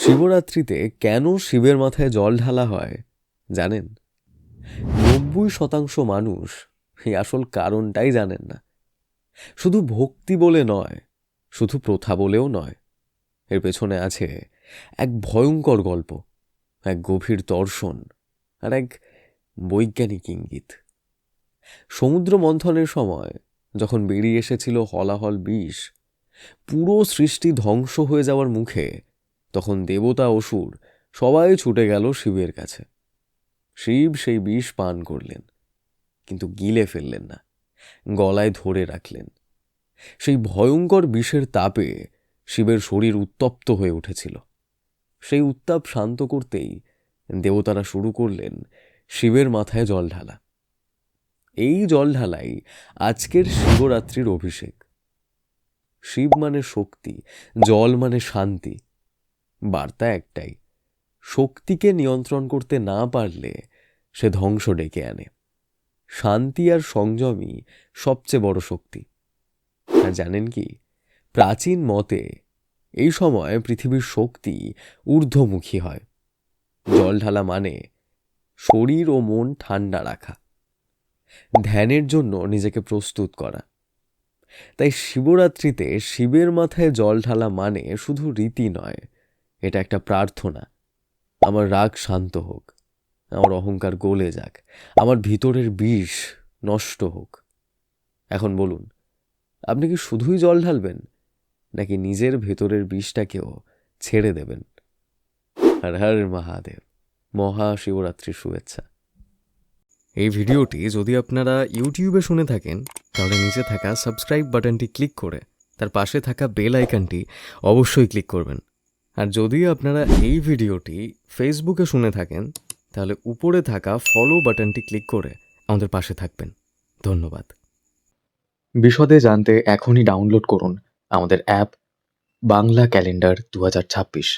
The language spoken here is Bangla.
শিবরাত্রিতে কেন শিবের মাথায় জল ঢালা হয় জানেন? 90% মানুষ এই আসল কারণটাই জানেন না। শুধু ভক্তি বলে নয়, শুধু প্রথা বলেও নয়, এর পেছনে আছে এক ভয়ঙ্কর গল্প, এক গভীর দর্শন আর এক বৈজ্ঞানিক ইঙ্গিত। সমুদ্র মন্থনের সময় যখন বেরিয়ে এসেছিল হলাহল বিষ, পুরো সৃষ্টি ধ্বংস হয়ে যাওয়ার মুখে, তখন দেবতা অসুর সবাই ছুটে গেল শিবের কাছে। শিব সেই বিষ পান করলেন, কিন্তু গিলে ফেললেন না, গলায় ধরে রাখলেন। সেই ভয়ঙ্কর বিষের তাপে শিবের শরীর উত্তপ্ত হয়ে উঠেছিল। সেই উত্তাপ শান্ত করতেই দেবতারা শুরু করলেন শিবের মাথায় জল ঢালা। এই জল ঢালাই আজকের শিবরাত্রির অভিষেক। শিব মানে শক্তি, জল মানে শান্তি। বার্তা একটাই, শক্তিকে নিয়ন্ত্রণ করতে না পারলে সে ধ্বংস ডেকে আনে। শান্তি আর সংযমই সবচেয়ে বড় শক্তি। আর জানেন কি, প্রাচীন মতে এই সময় পৃথিবীর শক্তি ঊর্ধ্বমুখী হয়। জল ঢালা মানে শরীর ও মন ঠান্ডা রাখা, ধ্যানের জন্য নিজেকে প্রস্তুত করা। তাই শিবরাত্রিতে শিবের মাথায় জল ঢালা মানে শুধু রীতি নয়, এটা একটা প্রার্থনা। আমার রাগ শান্ত হোক, আমার অহংকার গলে যাক, আমার ভিতরের বিষ নষ্ট হোক। এখন বলুন, আপনি কি শুধুই জল ঢালবেন, নাকি নিজের ভেতরের বিষটাকেও ছেড়ে দেবেন? হর হর মহাদেব। মহাশিবরাত্রির শুভেচ্ছা। এই ভিডিওটি যদি আপনারা ইউটিউবে শুনে থাকেন, তাহলে নিচে থাকা সাবস্ক্রাইব বাটনটি ক্লিক করে তার পাশে থাকা বেল আইকনটি অবশ্যই ক্লিক করবেন। আর যদি আপনারা এই ভিডিওটি ফেসবুকে শুনে থাকেন, তাহলে উপরে থাকা ফলো বাটনটি ক্লিক করে আমাদের পাশে থাকবেন। ধন্যবাদ। বিশদে জানতে এখনই ডাউনলোড করুন আমাদের অ্যাপ বাংলা ক্যালেন্ডার 2026।